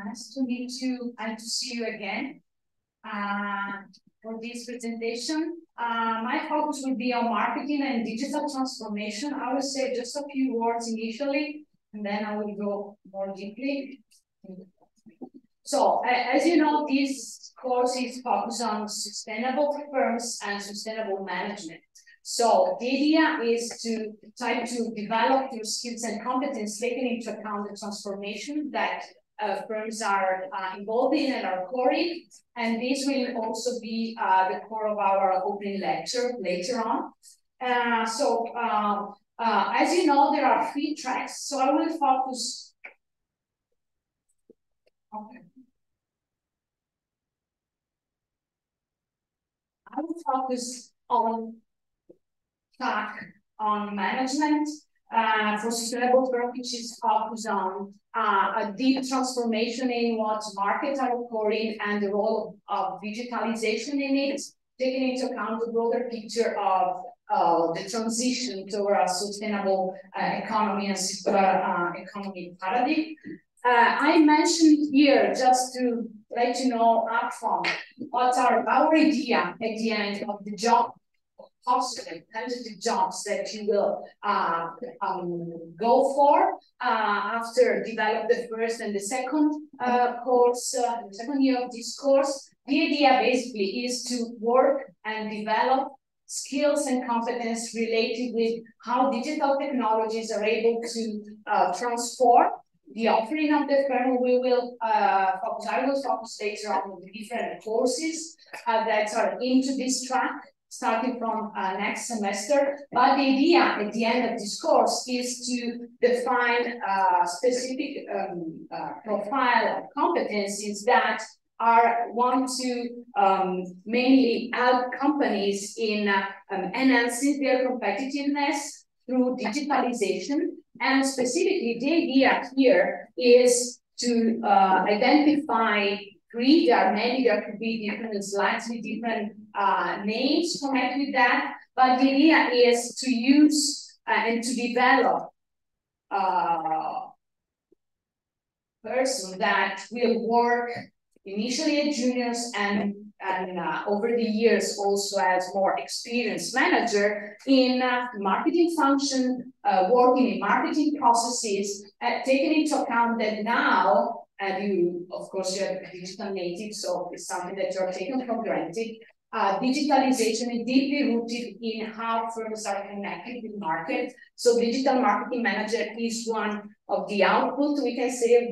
Nice to meet you and to see you again for this presentation. My focus will be on marketing and digital transformation. I will say just a few words initially, and then I will go more deeply. So, as you know, this course is focused on sustainable firms and sustainable management. So the idea is to try to develop your skills and competence, taking into account the transformation that firms are involved in and are core in. And this will also be the core of our opening lecture later on. As you know, there are 3 tracks. So I will focus. Okay. I will focus on track on management for sustainable firm, which is focused on a deep transformation in what markets are occurring and the role of digitalization in it, taking into account the broader picture of the transition toward a sustainable economy and circular economy paradigm. I mentioned here just to let you know upfront what are our idea at the end of the job, possible tentative jobs that you will go for after develop the first and the second course, the second year of this course. The idea basically is to work and develop skills and competence related with how digital technologies are able to transform the offering of the firm. We will focus, I will focus later on the different courses that are into this track, starting from next semester. But the idea at the end of this course is to define a specific profile of competencies that want to mainly help companies in enhancing their competitiveness through digitalization. And specifically, the idea here is to identify 3. There are many, there could be different, slightly different names connected with that, but the idea is to use and to develop person that will work initially as juniors and over the years also as more experienced manager in marketing function, working in marketing processes, taking into account that now, and you, of course, you're digital native, so it's something that you're taking for granted. Digitalization is deeply rooted in how firms are connected with market. So digital marketing manager is one of the output, we can say,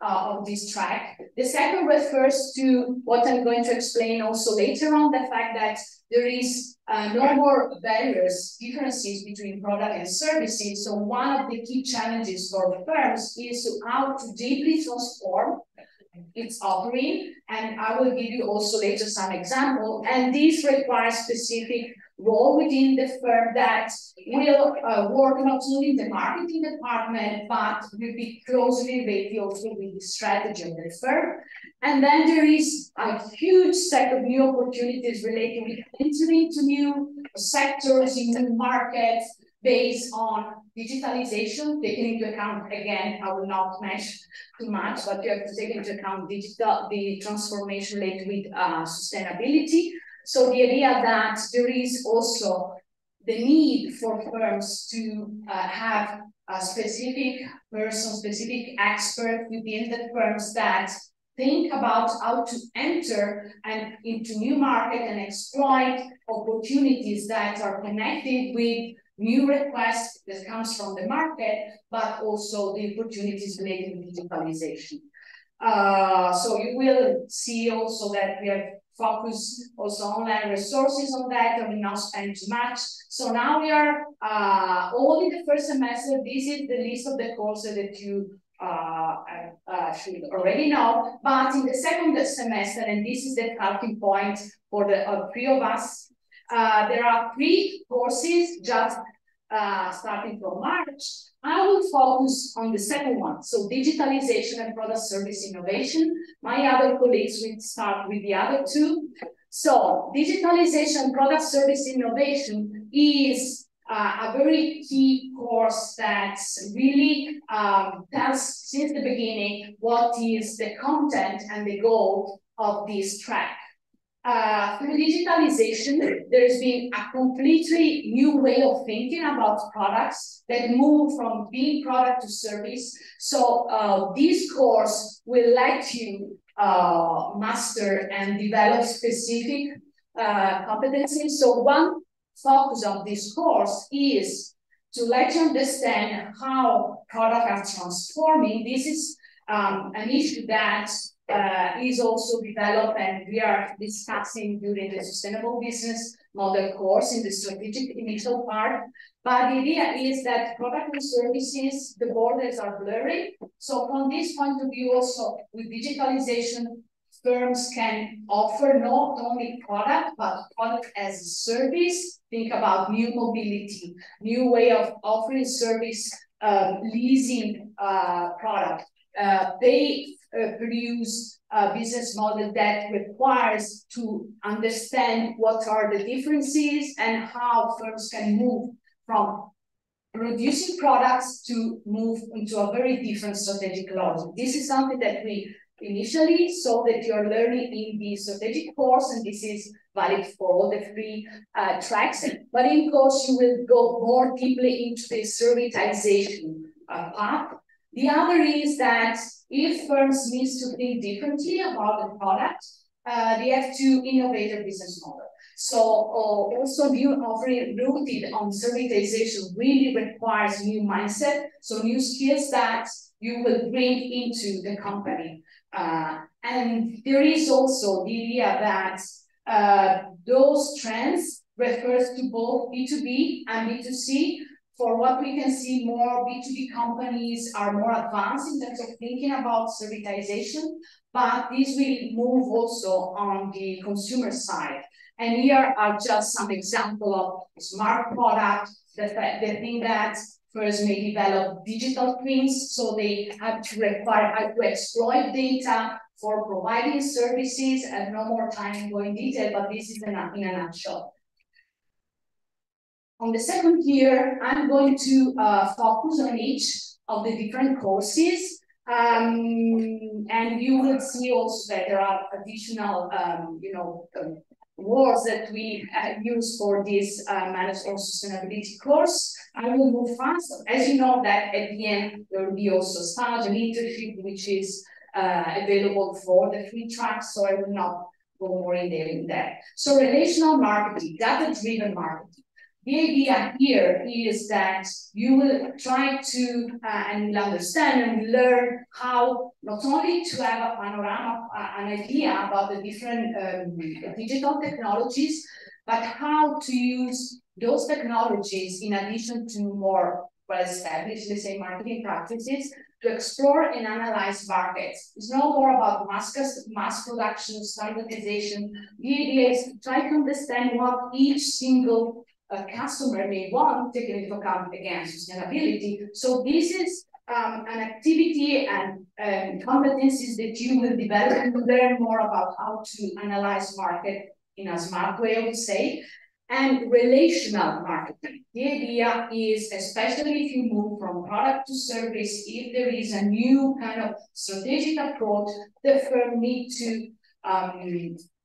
of this track. The second refers to what I'm going to explain also later on, the fact that there is no more barriers, differences between product and services. So one of the key challenges for firms is how to deeply transform its offering, and I will give you also later some example. And this requires specific role within the firm that will work not only in the marketing department, but will be closely related also with the strategy of the firm. And then there is a huge set of new opportunities related with entering into new sectors, in new markets, based on digitalization, taking into account, again, I will not mention too much, but you have to take into account the transformation related with sustainability. So the idea that there is also the need for firms to have a specific person, specific expert within the firms that think about how to enter and into new market and exploit opportunities that are connected with new requests that comes from the market, but also the opportunities related with digitalization. So you will see also that we have focused also online resources on that, and we not spend too much. So now we are all in the first semester. This is the list of the courses that you should already know. But in the second semester, and this is the starting point for the 3 of us, there are 3 courses just starting from March. I will focus on the second one, so digitalization and product service innovation. My other colleagues will start with the other 2. So digitalization, product service innovation is a very key course that really tells since the beginning what is the content and the goal of this track. Through digitalization, there's been a completely new way of thinking about products that move from being product to service. So this course will let you master and develop specific competencies. So one focus of this course is to let you understand how products are transforming. This is an issue that is also developed and we are discussing during the sustainable business model course in the strategic initial part. But the idea is that product and services, the borders are blurry. So from this point of view, also with digitalization, firms can offer not only product, but product as a service. Think about new mobility, new way of offering service, leasing product. They produce a business model that requires to understand what are the differences and how firms can move from producing products to move into a very different strategic logic. This is something that we initially saw that you're learning in the strategic course, and this is valid for all the three tracks. But in course, you will go more deeply into the servitization path. The other is that if firms need to think differently about the product, they have to innovate their business model. So also new offering rooted on servitization really requires new mindset, so new skills that you will bring into the company. And there is also the idea that those trends refers to both B2B and B2C. For what we can see, more B2B companies are more advanced in terms of thinking about servitization, but this will move also on the consumer side. And here are just some example of smart product, the thing that first may develop digital twins, so they have to exploit data for providing services. I have no more time to go in detail, but this is in a nutshell. On the second year, I'm going to focus on each of the different courses. And you will see also that there are additional, words that we use for this management sustainability course. I will move fast. As you know, that at the end, there will be also stage and internship, which is available for the three tracks, so I will not go more in that. So relational marketing, data-driven marketing. The idea here is that you will try to and will understand and learn how not only to have a panorama, an idea about the different digital technologies, but how to use those technologies in addition to more well-established, let's say, marketing practices to explore and analyze markets. It's no more about mass production, standardization. The idea is to try to understand what each single customer may want, taking into account, again, sustainability. So this is an activity and competencies that you will develop and learn more about how to analyze market in a smart way, I would say. And relational marketing. The idea is, especially if you move from product to service, if there is a new kind of strategic approach, the firm needs to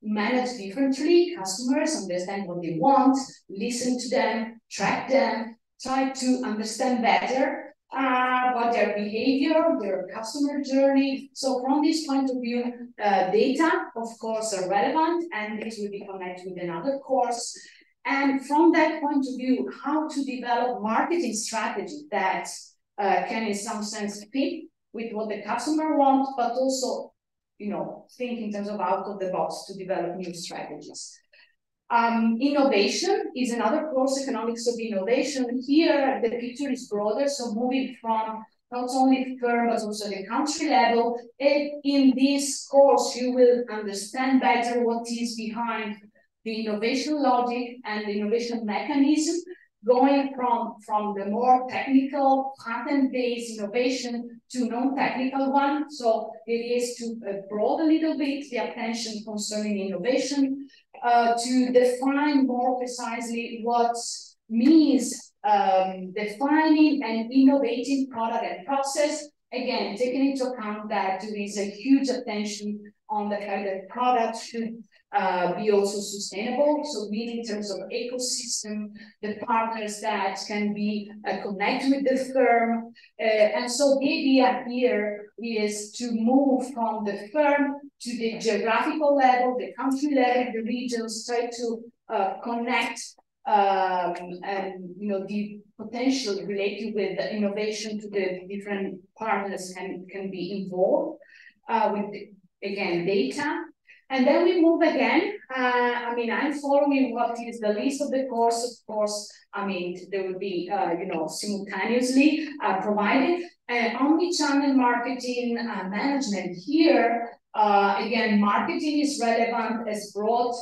manage differently customers, understand what they want, listen to them, track them, try to understand better about their behavior, their customer journey. So from this point of view, data, of course, are relevant, and this will be connected with another course. And from that point of view, how to develop marketing strategy that can in some sense fit with what the customer wants, but also think in terms of out of the box to develop new strategies. Innovation is another course, economics of innovation. Here, the picture is broader, so moving from not only firm, but also the country level. And in this course, you will understand better what is behind the innovation logic and the innovation mechanism, going from the more technical, patent-based innovation to non-technical one. So it is to broaden a little bit the attention concerning innovation, to define more precisely what means defining and innovating product and process. Again, taking into account that there is a huge attention on the fact that products should be also sustainable. So meaning in terms of ecosystem, the partners that can be connected with the firm. And so the idea here is to move from the firm to the geographical level, the country level, the regions, try to connect and the potential related with the innovation to the different partners can be involved with, again, data. And then we move again. I'm following what is the list of the course. Of course, there will be, simultaneously provided. Omni-channel marketing management here. Again, marketing is relevant as broad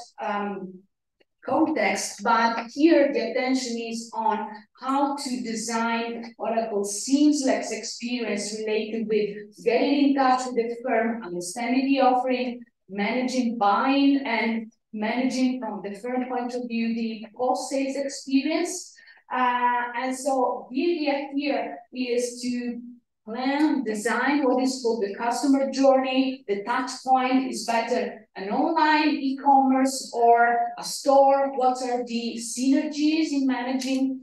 context, but here the attention is on how to design what I call seamless experience related with getting in touch with the firm, understanding the offering, managing buying, and managing from the firm point of view the post-sales experience. And so the idea here is to plan, design what is called the customer journey. The touch point is better an online e-commerce or a store. What are the synergies in managing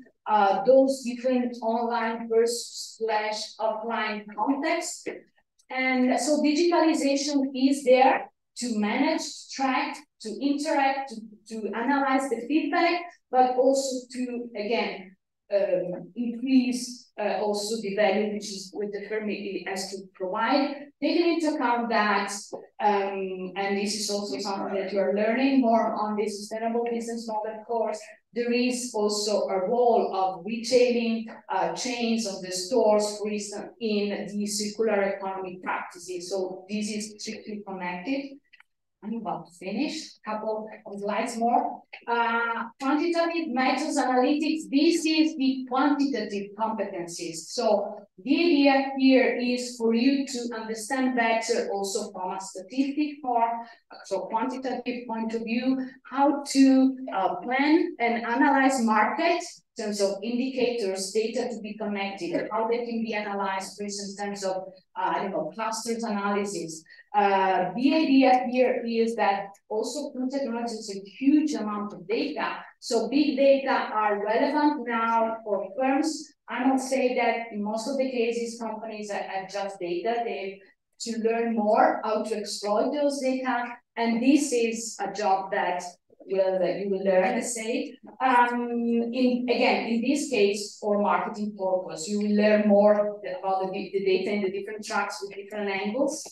those different online versus offline contexts? And so digitalization is there to manage, track, to interact, to analyze the feedback, but also to, again, increase also the value which is with the firm has to provide, taking into account that, and this is also something that you are learning more on the sustainable business model course, there is also a role of retailing chains of the stores, for instance, in the circular economy practices. So this is strictly connected. I'm about to finish, a couple of slides more. Quantitative methods analytics, this is the quantitative competencies. So the idea here is for you to understand better also from a statistic form, so quantitative point of view, how to plan and analyze markets in terms of indicators, data to be connected, how they can be analyzed, for instance, in terms of, clusters analysis. The idea here is that also through technology is a huge amount of data. So big data are relevant now for firms. I would say that in most of the cases, companies have just data. They to learn more how to exploit those data. And this is a job that you will learn, let's say. In this case, for marketing purpose, you will learn more about the data in the different tracks with different angles.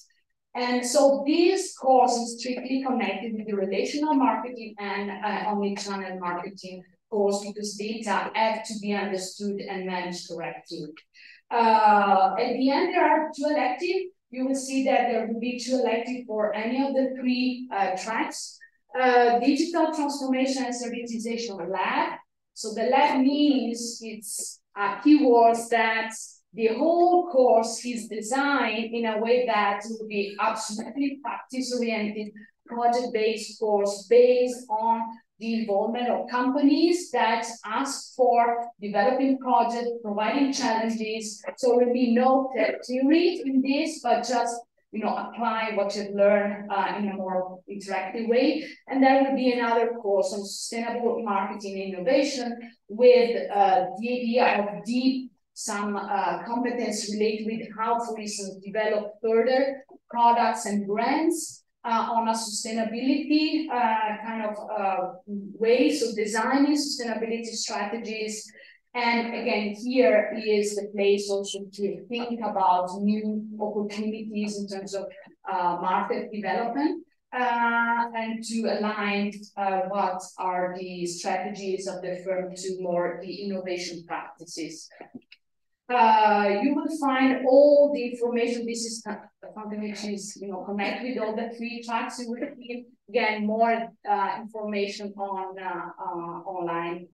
And so this course is strictly connected with the relational marketing and omni-channel marketing course because data have to be understood and managed correctly. At the end, there are two electives. You will see that there will be two electives for any of the three tracks. Digital transformation and servitization lab. So the lab means it's keywords that the whole course is designed in a way that will be absolutely practice-oriented, project-based course based on the involvement of companies that ask for developing projects, providing challenges. So there will be no theory in this, but just apply what you've learned in a more interactive way. And there will be another course on sustainable marketing innovation with the idea of some competence related with how, for instance, develop further products and brands on a sustainability way, so designing sustainability strategies. And again, here is the place also to think about new opportunities in terms of market development and to align what are the strategies of the firm to more the innovation practices. You will find all the information. This is something which is connected with all the three tracks. You will get again more information on online.